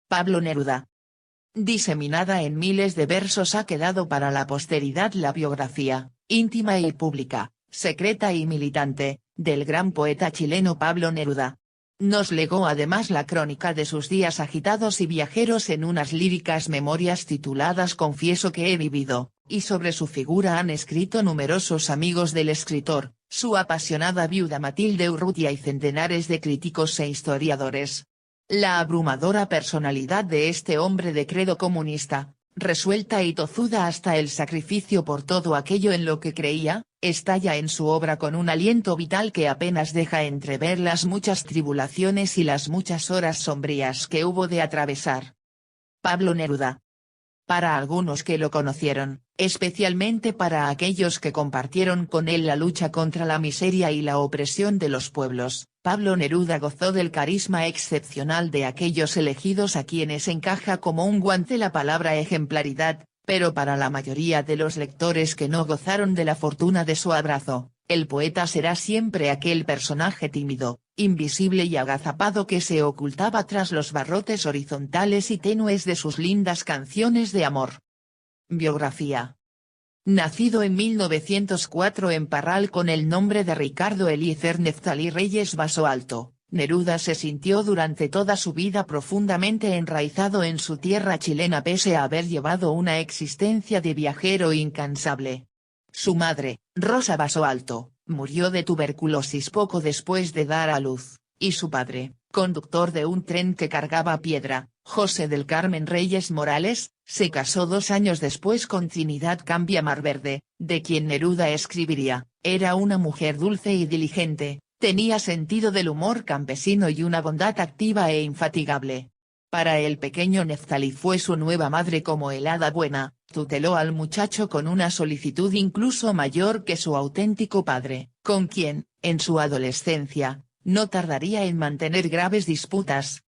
Pablo Neruda. Diseminada en miles de versos ha quedado para la posteridad la biografía, íntima y pública, secreta y militante, del gran poeta chileno Pablo Neruda. Nos legó además la crónica de sus días agitados y viajeros en unas líricas memorias tituladas Confieso que he vivido, y sobre su figura han escrito numerosos amigos del escritor, su apasionada viuda Matilde Urrutia y centenares de críticos e historiadores. La abrumadora personalidad de este hombre de credo comunista, resuelta y tozuda hasta el sacrificio por todo aquello en lo que creía, estalla en su obra con un aliento vital que apenas deja entrever las muchas tribulaciones y las muchas horas sombrías que hubo de atravesar. Pablo Neruda. Para algunos que lo conocieron, especialmente para aquellos que compartieron con él la lucha contra la miseria y la opresión de los pueblos, Pablo Neruda gozó del carisma excepcional de aquellos elegidos a quienes encaja como un guante la palabra ejemplaridad, pero para la mayoría de los lectores que no gozaron de la fortuna de su abrazo, el poeta será siempre aquel personaje tímido, invisible y agazapado que se ocultaba tras los barrotes horizontales y tenues de sus lindas canciones de amor. Biografía. Nacido en 1904 en Parral con el nombre de Ricardo Eliezer Neftalí Reyes Basoalto, Neruda se sintió durante toda su vida profundamente enraizado en su tierra chilena pese a haber llevado una existencia de viajero incansable. Su madre, Rosa Basoalto, murió de tuberculosis poco después de dar a luz, y su padre, conductor de un tren que cargaba piedra, José del Carmen Reyes Morales, se casó 2 años después con Trinidad Cambia Marverde, de quien Neruda escribiría, era una mujer dulce y diligente, tenía sentido del humor campesino y una bondad activa e infatigable. Para el pequeño Neftalí fue su nueva madre como el hada buena, tuteló al muchacho con una solicitud incluso mayor que su auténtico padre, con quien, en su adolescencia, no tardaría en mantener graves disputas.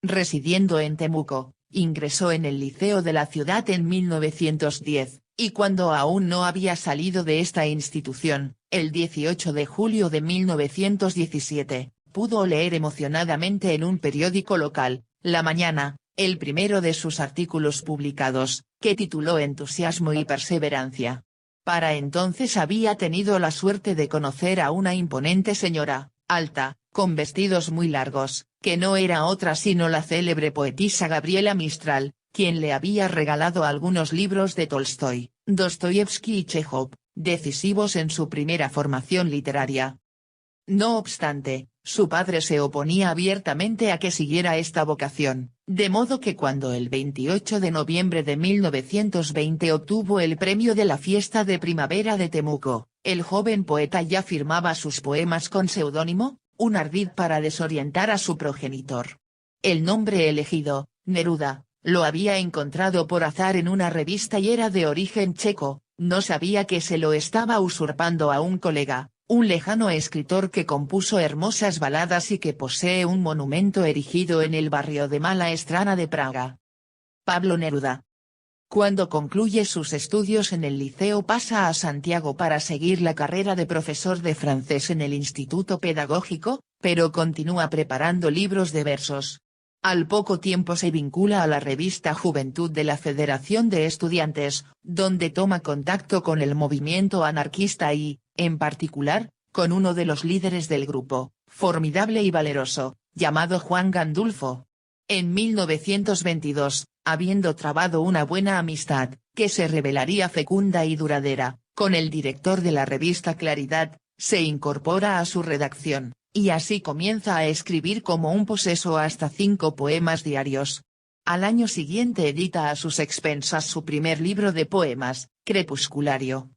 Residiendo en Temuco, ingresó en el liceo de la ciudad en 1910, y cuando aún no había salido de esta institución, el 18 de julio de 1917, pudo leer emocionadamente en un periódico local, La Mañana, el primero de sus artículos publicados, que tituló Entusiasmo y Perseverancia. Para entonces había tenido la suerte de conocer a una imponente señora, alta, con vestidos muy largos, que no era otra sino la célebre poetisa Gabriela Mistral, quien le había regalado algunos libros de Tolstoy, Dostoyevsky y Chejov, decisivos en su primera formación literaria. No obstante, su padre se oponía abiertamente a que siguiera esta vocación, de modo que cuando el 28 de noviembre de 1920 obtuvo el premio de la fiesta de primavera de Temuco, el joven poeta ya firmaba sus poemas con seudónimo, un ardid para desorientar a su progenitor. El nombre elegido, Neruda, lo había encontrado por azar en una revista y era de origen checo, no sabía que se lo estaba usurpando a un colega, un lejano escritor que compuso hermosas baladas y que posee un monumento erigido en el barrio de Mala Strana de Praga. Pablo Neruda. Cuando concluye sus estudios en el liceo pasa a Santiago para seguir la carrera de profesor de francés en el Instituto Pedagógico, pero continúa preparando libros de versos. Al poco tiempo se vincula a la revista Juventud de la Federación de Estudiantes, donde toma contacto con el movimiento anarquista y, en particular, con uno de los líderes del grupo, formidable y valeroso, llamado Juan Gandulfo. En 1922, habiendo trabado una buena amistad, que se revelaría fecunda y duradera, con el director de la revista Claridad, se incorpora a su redacción, y así comienza a escribir como un poseso hasta 5 poemas diarios. Al año siguiente edita a sus expensas su primer libro de poemas, Crepusculario.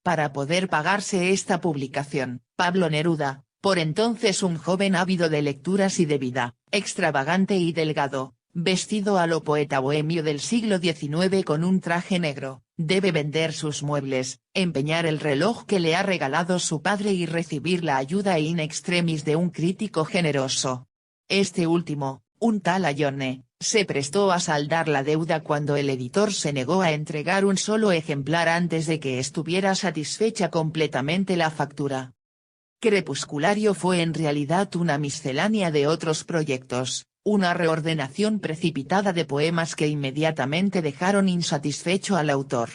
Para poder pagarse esta publicación, Pablo Neruda, por entonces un joven ávido de lecturas y de vida, extravagante y delgado, vestido a lo poeta bohemio del siglo XIX con un traje negro, debe vender sus muebles, empeñar el reloj que le ha regalado su padre y recibir la ayuda in extremis de un crítico generoso. Este último, un tal Ayone, se prestó a saldar la deuda cuando el editor se negó a entregar un solo ejemplar antes de que estuviera satisfecha completamente la factura. Crepusculario fue en realidad una miscelánea de otros proyectos, una reordenación precipitada de poemas que inmediatamente dejaron insatisfecho al autor.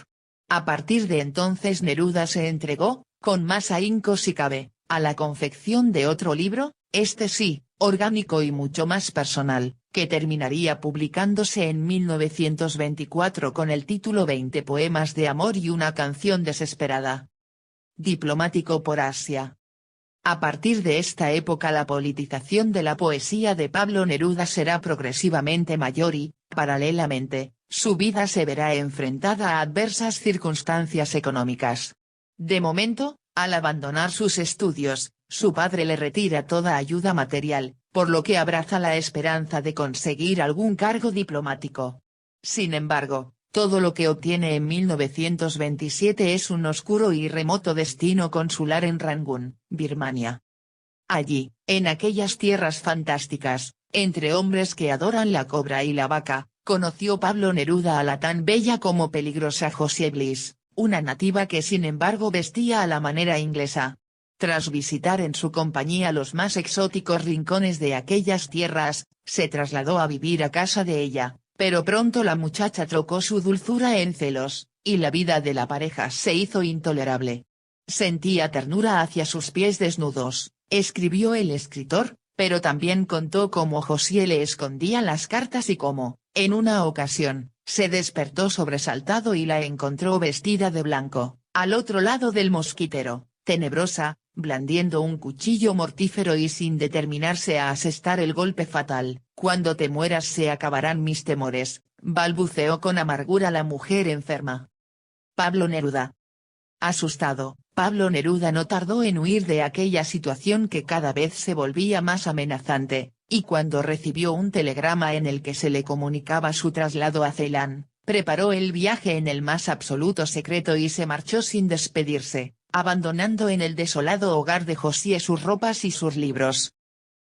A partir de entonces Neruda se entregó, con más ahínco si cabe, a la confección de otro libro, este sí, orgánico y mucho más personal, que terminaría publicándose en 1924 con el título 20 poemas de amor y una canción desesperada. Diplomático por Asia. A partir de esta época la politización de la poesía de Pablo Neruda será progresivamente mayor y, paralelamente, su vida se verá enfrentada a adversas circunstancias económicas. De momento, al abandonar sus estudios, su padre le retira toda ayuda material, por lo que abraza la esperanza de conseguir algún cargo diplomático. Sin embargo, todo lo que obtiene en 1927 es un oscuro y remoto destino consular en Rangún, Birmania. Allí, en aquellas tierras fantásticas, entre hombres que adoran la cobra y la vaca, conoció Pablo Neruda a la tan bella como peligrosa Josie Bliss, una nativa que sin embargo vestía a la manera inglesa. Tras visitar en su compañía los más exóticos rincones de aquellas tierras, se trasladó a vivir a casa de ella. Pero pronto la muchacha trocó su dulzura en celos, y la vida de la pareja se hizo intolerable. Sentía ternura hacia sus pies desnudos, escribió el escritor, pero también contó cómo Josie le escondía las cartas y cómo, en una ocasión, se despertó sobresaltado y la encontró vestida de blanco, al otro lado del mosquitero, tenebrosa, blandiendo un cuchillo mortífero y sin determinarse a asestar el golpe fatal. Cuando te mueras se acabarán mis temores, balbuceó con amargura la mujer enferma. Pablo Neruda. Asustado, Pablo Neruda no tardó en huir de aquella situación que cada vez se volvía más amenazante, y cuando recibió un telegrama en el que se le comunicaba su traslado a Ceilán, preparó el viaje en el más absoluto secreto y se marchó sin despedirse, abandonando en el desolado hogar de Josie sus ropas y sus libros.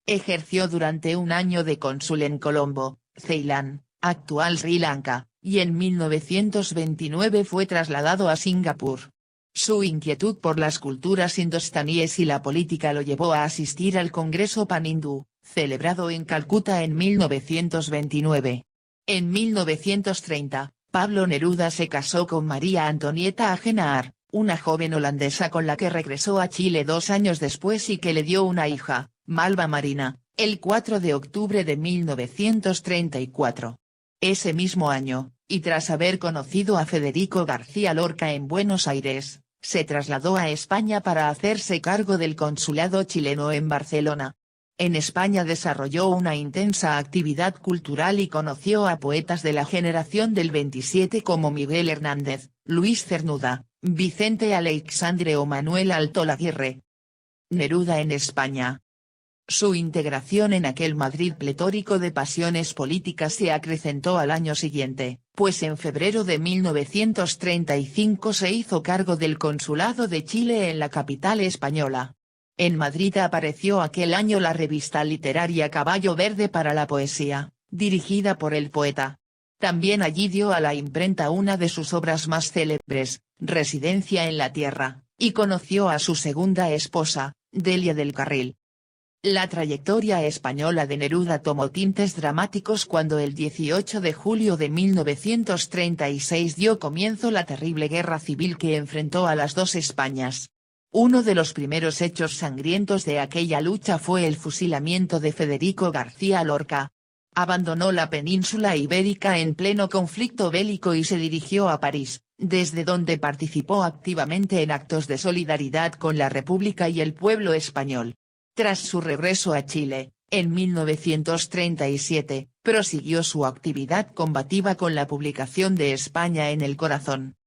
Ejerció durante un año de cónsul en Colombo, Ceilán, actual Sri Lanka, y en 1929 fue trasladado a Singapur. Su inquietud por las culturas indostaníes y la política lo llevó a asistir al Congreso Pan-Hindú, celebrado en Calcuta en 1929. En 1930, Pablo Neruda se casó con María Antonieta Agenaar, una joven holandesa con la que regresó a Chile 2 años después y que le dio una hija, Malva Marina, el 4 de octubre de 1934. Ese mismo año, y tras haber conocido a Federico García Lorca en Buenos Aires, se trasladó a España para hacerse cargo del consulado chileno en Barcelona. En España desarrolló una intensa actividad cultural y conoció a poetas de la generación del 27 como Miguel Hernández, Luis Cernuda, Vicente Aleixandre o Manuel Alto Laguirre. Neruda en España. Su integración en aquel Madrid pletórico de pasiones políticas se acrecentó al año siguiente, pues en febrero de 1935 se hizo cargo del Consulado de Chile en la capital española. En Madrid apareció aquel año la revista literaria Caballo Verde para la Poesía, dirigida por el poeta. También allí dio a la imprenta una de sus obras más célebres, Residencia en la Tierra, y conoció a su segunda esposa, Delia del Carril. La trayectoria española de Neruda tomó tintes dramáticos cuando el 18 de julio de 1936 dio comienzo la terrible guerra civil que enfrentó a las dos Españas. Uno de los primeros hechos sangrientos de aquella lucha fue el fusilamiento de Federico García Lorca. Abandonó la península ibérica en pleno conflicto bélico y se dirigió a París, desde donde participó activamente en actos de solidaridad con la República y el pueblo español. Tras su regreso a Chile, en 1937, prosiguió su actividad combativa con la publicación de España en el Corazón.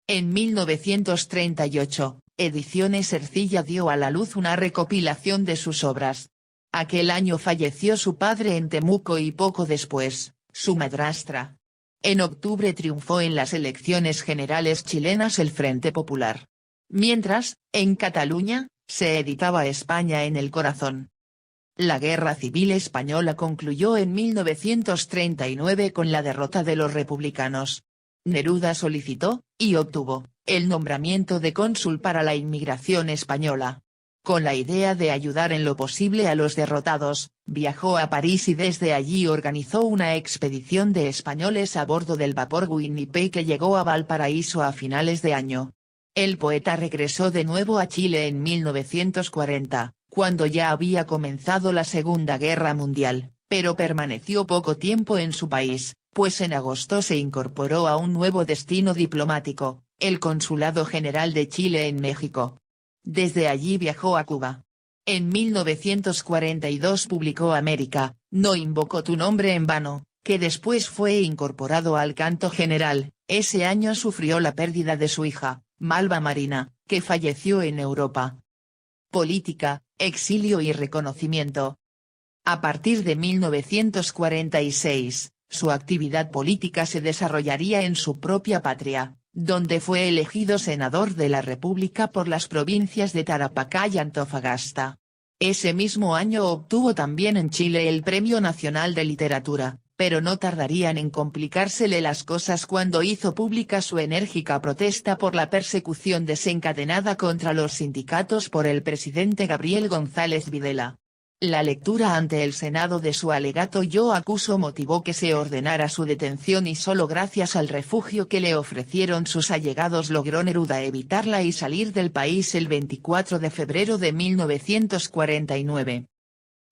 En 1938, Ediciones Ercilla dio a la luz una recopilación de sus obras. Aquel año falleció su padre en Temuco y poco después, su madrastra. En octubre triunfó en las elecciones generales chilenas el Frente Popular. Mientras, en Cataluña, se editaba España en el Corazón. La Guerra Civil Española concluyó en 1939 con la derrota de los republicanos. Neruda solicitó, y obtuvo, el nombramiento de cónsul para la inmigración española. Con la idea de ayudar en lo posible a los derrotados, viajó a París y desde allí organizó una expedición de españoles a bordo del vapor Winnipeg que llegó a Valparaíso a finales de año. El poeta regresó de nuevo a Chile en 1940, cuando ya había comenzado la Segunda Guerra Mundial, pero permaneció poco tiempo en su país, pues en agosto se incorporó a un nuevo destino diplomático, el Consulado General de Chile en México. Desde allí viajó a Cuba. En 1942 publicó América, no invocó tu nombre en vano, que después fue incorporado al Canto General. Ese año sufrió la pérdida de su hija, Malva Marina, que falleció en Europa. Política, exilio y reconocimiento. A partir de 1946, su actividad política se desarrollaría en su propia patria, donde fue elegido senador de la República por las provincias de Tarapacá y Antofagasta. Ese mismo año obtuvo también en Chile el Premio Nacional de Literatura, pero no tardarían en complicársele las cosas cuando hizo pública su enérgica protesta por la persecución desencadenada contra los sindicatos por el presidente Gabriel González Videla. La lectura ante el Senado de su alegato Yo acuso motivó que se ordenara su detención y solo gracias al refugio que le ofrecieron sus allegados logró Neruda evitarla y salir del país el 24 de febrero de 1949.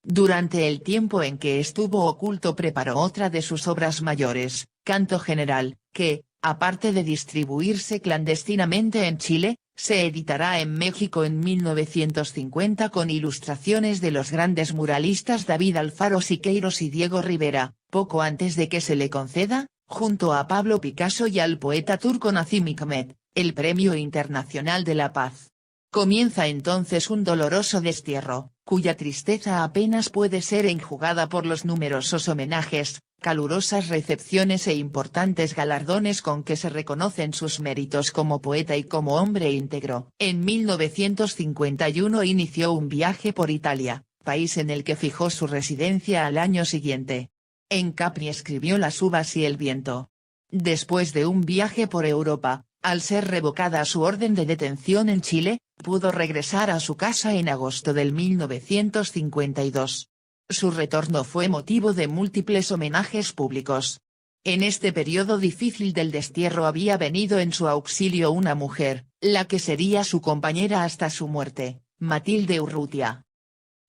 Durante el tiempo en que estuvo oculto preparó otra de sus obras mayores, Canto General, que, aparte de distribuirse clandestinamente en Chile, se editará en México en 1950 con ilustraciones de los grandes muralistas David Alfaro Siqueiros y Diego Rivera, poco antes de que se le conceda, junto a Pablo Picasso y al poeta turco Nazım Hikmet, el Premio Internacional de la Paz. Comienza entonces un doloroso destierro, cuya tristeza apenas puede ser enjugada por los numerosos homenajes, calurosas recepciones e importantes galardones con que se reconocen sus méritos como poeta y como hombre íntegro. En 1951 inició un viaje por Italia, país en el que fijó su residencia al año siguiente. En Capri escribió Las uvas y el viento. Después de un viaje por Europa, al ser revocada su orden de detención en Chile, pudo regresar a su casa en agosto del 1952. Su retorno fue motivo de múltiples homenajes públicos. En este periodo difícil del destierro había venido en su auxilio una mujer, la que sería su compañera hasta su muerte, Matilde Urrutia.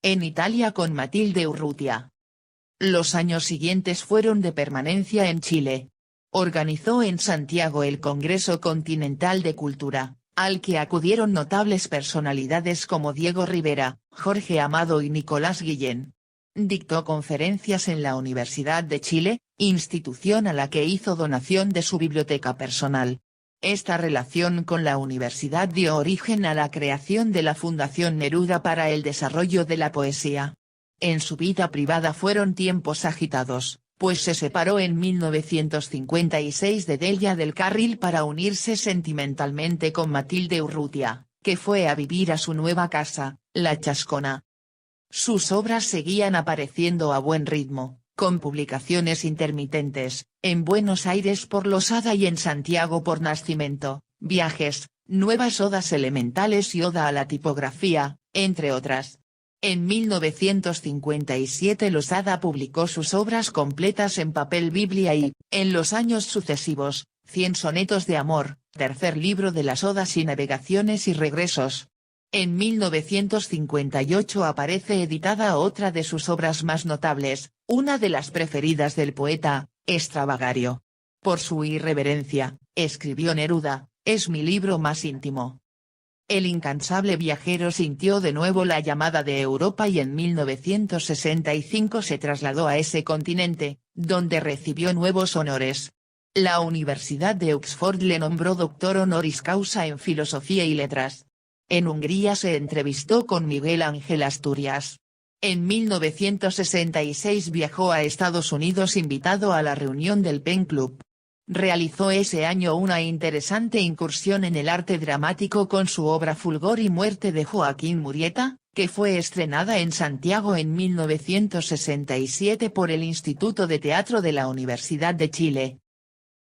En Italia con Matilde Urrutia. Los años siguientes fueron de permanencia en Chile. Organizó en Santiago el Congreso Continental de Cultura, al que acudieron notables personalidades como Diego Rivera, Jorge Amado y Nicolás Guillén. Dictó conferencias en la Universidad de Chile, institución a la que hizo donación de su biblioteca personal. Esta relación con la universidad dio origen a la creación de la Fundación Neruda para el desarrollo de la poesía. En su vida privada fueron tiempos agitados, pues se separó en 1956 de Delia del Carril para unirse sentimentalmente con Matilde Urrutia, que fue a vivir a su nueva casa, La Chascona. Sus obras seguían apareciendo a buen ritmo, con publicaciones intermitentes, en Buenos Aires por Losada y en Santiago por Nascimento, Viajes, Nuevas Odas Elementales y Oda a la Tipografía, entre otras. En 1957 Losada publicó sus obras completas en papel Biblia y, en los años sucesivos, 100 sonetos de amor, tercer libro de las Odas y Navegaciones y Regresos. En 1958 aparece editada otra de sus obras más notables, una de las preferidas del poeta, Extravagario. Por su irreverencia, escribió Neruda, es mi libro más íntimo. El incansable viajero sintió de nuevo la llamada de Europa y en 1965 se trasladó a ese continente, donde recibió nuevos honores. La Universidad de Oxford le nombró doctor honoris causa en Filosofía y Letras. En Hungría se entrevistó con Miguel Ángel Asturias. En 1966 viajó a Estados Unidos invitado a la reunión del Pen Club. Realizó ese año una interesante incursión en el arte dramático con su obra Fulgor y Muerte de Joaquín Murieta, que fue estrenada en Santiago en 1967 por el Instituto de Teatro de la Universidad de Chile.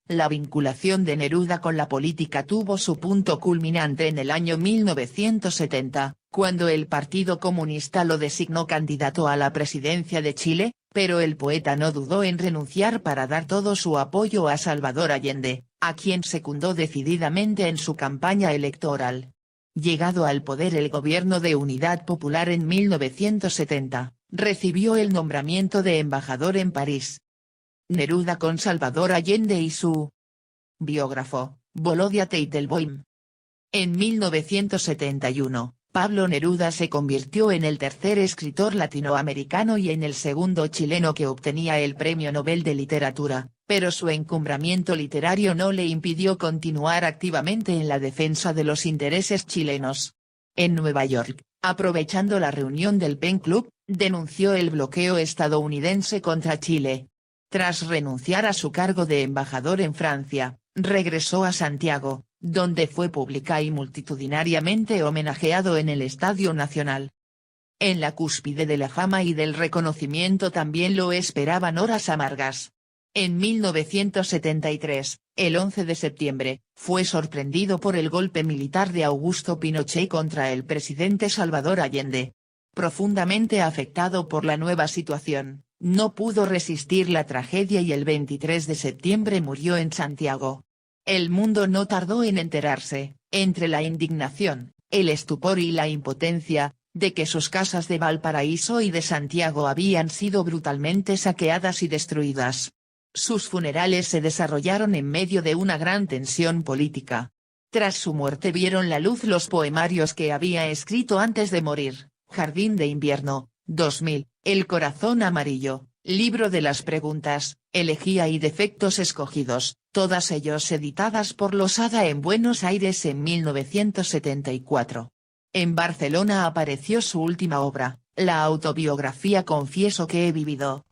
La vinculación de Neruda con la política tuvo su punto culminante en el año 1970, cuando el Partido Comunista lo designó candidato a la presidencia de Chile, pero el poeta no dudó en renunciar para dar todo su apoyo a Salvador Allende, a quien secundó decididamente en su campaña electoral. Llegado al poder el Gobierno de Unidad Popular en 1970, recibió el nombramiento de embajador en París. Neruda con Salvador Allende y su biógrafo, Volodya Teitelbaum. En 1971, Pablo Neruda se convirtió en el tercer escritor latinoamericano y en el segundo chileno que obtenía el Premio Nobel de Literatura, pero su encumbramiento literario no le impidió continuar activamente en la defensa de los intereses chilenos. En Nueva York, aprovechando la reunión del Pen Club, denunció el bloqueo estadounidense contra Chile. Tras renunciar a su cargo de embajador en Francia, regresó a Santiago, donde fue pública y multitudinariamente homenajeado en el Estadio Nacional. En la cúspide de la fama y del reconocimiento también lo esperaban horas amargas. En 1973, el 11 de septiembre, fue sorprendido por el golpe militar de Augusto Pinochet contra el presidente Salvador Allende. Profundamente afectado por la nueva situación, no pudo resistir la tragedia y el 23 de septiembre murió en Santiago. El mundo no tardó en enterarse, entre la indignación, el estupor y la impotencia, de que sus casas de Valparaíso y de Santiago habían sido brutalmente saqueadas y destruidas. Sus funerales se desarrollaron en medio de una gran tensión política. Tras su muerte vieron la luz los poemarios que había escrito antes de morir: Jardín de Invierno, 2000, El Corazón Amarillo, Libro de las Preguntas, Elegía y Defectos Escogidos, todas ellos editadas por Losada en Buenos Aires en 1974. En Barcelona apareció su última obra, la autobiografía Confieso que he vivido,